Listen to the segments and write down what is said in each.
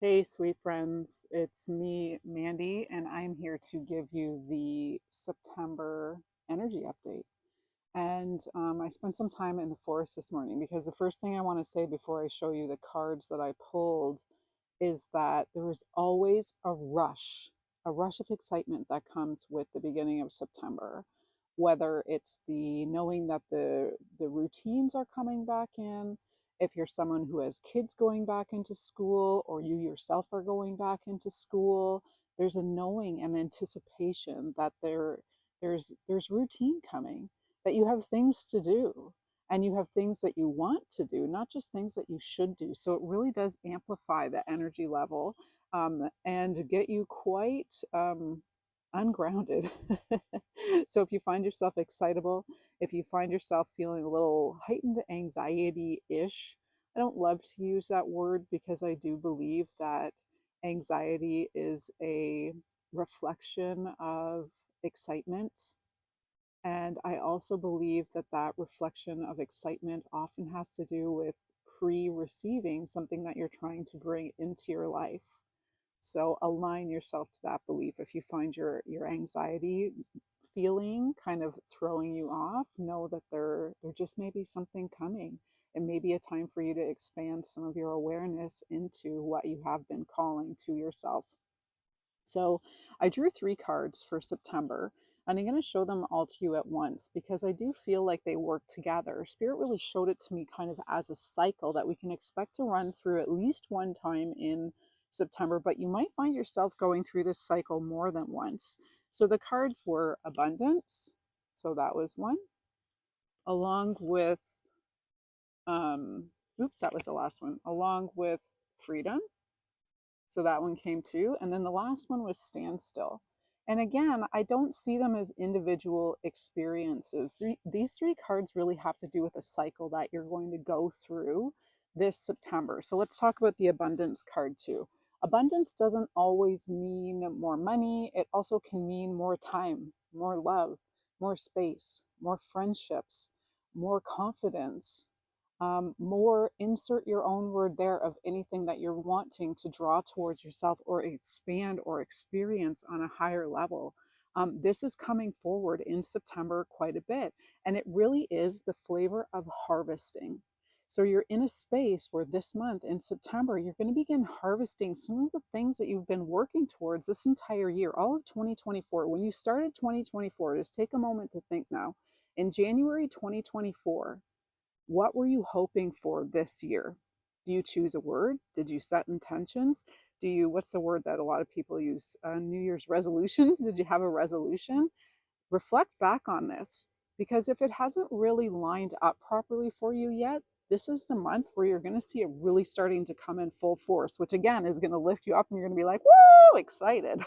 Hey, sweet friends, it's me, Mandy, and I'm here to give you the September energy update. And I spent some time in the forest this morning because the first thing I want to say before I show you the cards that I pulled is that there is always a rush of excitement that comes with the beginning of September. Whether it's the knowing that the routines are coming back in, if you're someone who has kids going back into school, or you yourself are going back into school, there's a knowing and anticipation that there's routine coming, that you have things to do and you have things that you want to do, not just things that you should do. So it really does amplify the energy level, and get you quite ungrounded. So if you find yourself excitable, if you find yourself feeling a little heightened anxiety ish, I don't love to use that word because I do believe that anxiety is a reflection of excitement, and I also believe that that reflection of excitement often has to do with pre receiving something that you're trying to bring into your life. So align yourself to that belief. If you find your anxiety feeling kind of throwing you off, know that there just may be something coming. It may be a time for you to expand some of your awareness into what you have been calling to yourself. So I drew three cards for September, and I'm going to show them all to you at once because I do feel like they work together. Spirit really showed it to me kind of as a cycle that we can expect to run through at least one time in September, but you might find yourself going through this cycle more than once. So the cards were abundance. So that was one, along with, oops, that was the last one, along with freedom. So that one came too. And then the last one was standstill. And again, I don't see them as individual experiences. These three cards really have to do with a cycle that you're going to go through this September. So let's talk about the abundance card too. Abundance doesn't always mean more money, it also can mean more time, more love, more space, more friendships, more confidence, more insert your own word there of anything that you're wanting to draw towards yourself or expand or experience on a higher level. This is coming forward in September quite a bit, and it really is the flavor of harvesting. So you're in a space where this month in September, you're going to begin harvesting some of the things that you've been working towards this entire year, all of 2024. When you started 2024, just take a moment to think now. In January 2024, what were you hoping for this year? Do you choose a word? Did you set intentions? What's the word that a lot of people use? New Year's resolutions? Did you have a resolution? Reflect back on this, because if it hasn't really lined up properly for you yet, this is the month where you're going to see it really starting to come in full force, which again is going to lift you up and you're going to be like, whoa, excited.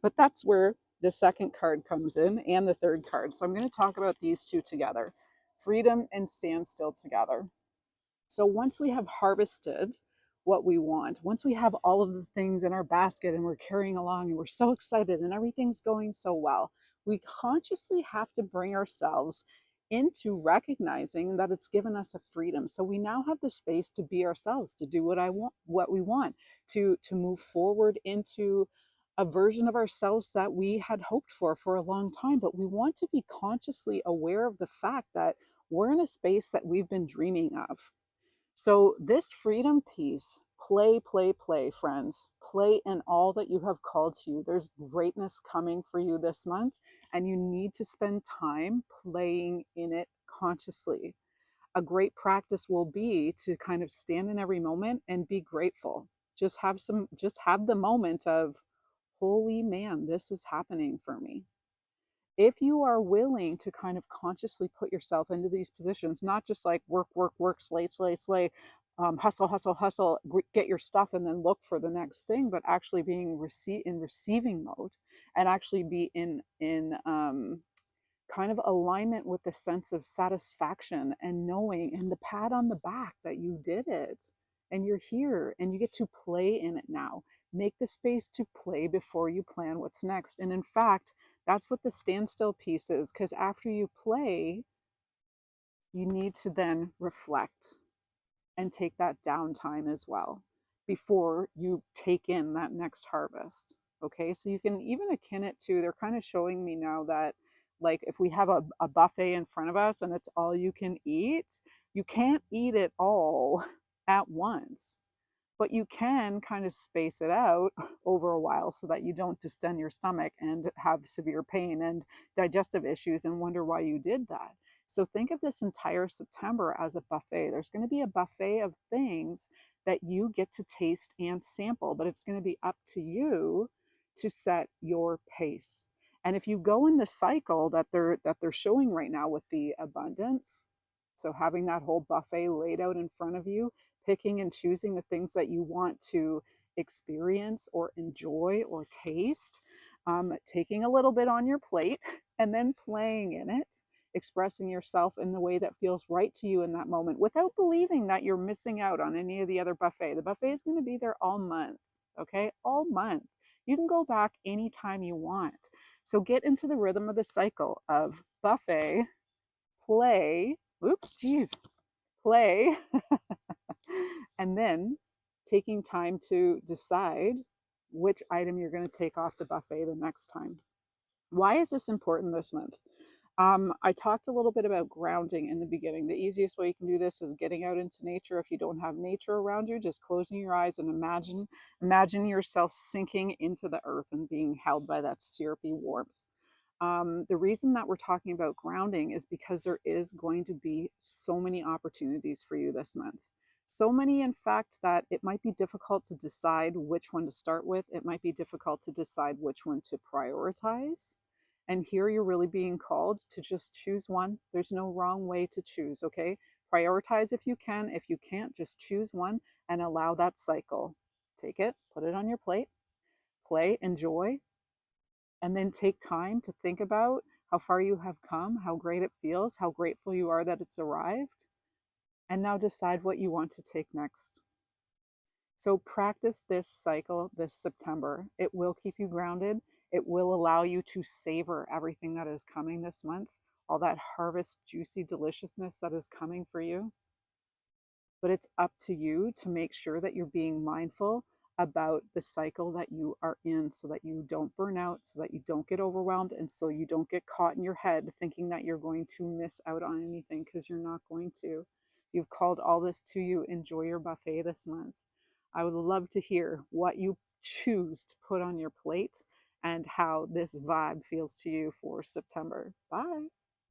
But that's where the second card comes in and the third card. So I'm going to talk about these two together, freedom and standstill together. So once we have harvested what we want, once we have all of the things in our basket and we're carrying along and we're so excited and everything's going so well, we consciously have to bring ourselves into recognizing that it's given us a freedom. So we now have the space to be ourselves, to do what we want, to move forward into a version of ourselves that we had hoped for a long time. But we want to be consciously aware of the fact that we're in a space that we've been dreaming of. So, this freedom piece, play, play, play, friends, play in all that you have called to you. There's greatness coming for you this month, and you need to spend time playing in it consciously. A great practice will be to kind of stand in every moment and be grateful. Just have the moment of, holy man, this is happening for me. If you are willing to kind of consciously put yourself into these positions, not just like work, work, work, slay, slay, slay, hustle, hustle, hustle, get your stuff and then look for the next thing, but actually being in receiving mode, and actually be in kind of alignment with the sense of satisfaction and knowing and the pat on the back that you did it and you're here and you get to play in it now. Make the space to play before you plan what's next. And in fact, that's what the standstill piece is, because after you play, you need to then reflect and take that downtime as well. before you take in that next harvest. Okay, so you can even akin it to, they're kind of showing me now that, like, if we have a buffet in front of us and it's all you can eat, you can't eat it all at once, but you can kind of space it out over a while so that you don't distend your stomach and have severe pain and digestive issues and wonder why you did that. So think of this entire September as a buffet. There's going to be a buffet of things that you get to taste and sample, but it's going to be up to you to set your pace. And if you go in the cycle that they're showing right now with the abundance, so having that whole buffet laid out in front of you, picking and choosing the things that you want to experience or enjoy or taste, taking a little bit on your plate and then playing in it, expressing yourself in the way that feels right to you in that moment without believing that you're missing out on any of the other buffet. The buffet is going to be there all month, okay? All month. You can go back anytime you want. So get into the rhythm of the cycle of buffet, play, oops, geez, play, and then taking time to decide which item you're going to take off the buffet the next time. Why is this important this month? I talked a little bit about grounding in the beginning. The easiest way you can do this is getting out into nature. If you don't have nature around you, just closing your eyes and imagine yourself sinking into the earth and being held by that syrupy warmth. The reason that we're talking about grounding is because there is going to be so many opportunities for you this month. So many, in fact, that it might be difficult to decide which one to start with. It might be difficult to decide which one to prioritize. And here you're really being called to just choose one. There's no wrong way to choose, okay? Prioritize if you can. If you can't, just choose one and allow that cycle. Take it, put it on your plate, play, enjoy, and then take time to think about how far you have come, how great it feels, how grateful you are that it's arrived, and now decide what you want to take next. So practice this cycle this September. It will keep you grounded. It will allow you to savor everything that is coming this month, all that harvest, juicy deliciousness that is coming for you. But it's up to you to make sure that you're being mindful about the cycle that you are in so that you don't burn out, so that you don't get overwhelmed, and so you don't get caught in your head thinking that you're going to miss out on anything, because you're not going to. You've called all this to you. Enjoy your buffet this month. I would love to hear what you choose to put on your plate and how this vibe feels to you for September. Bye.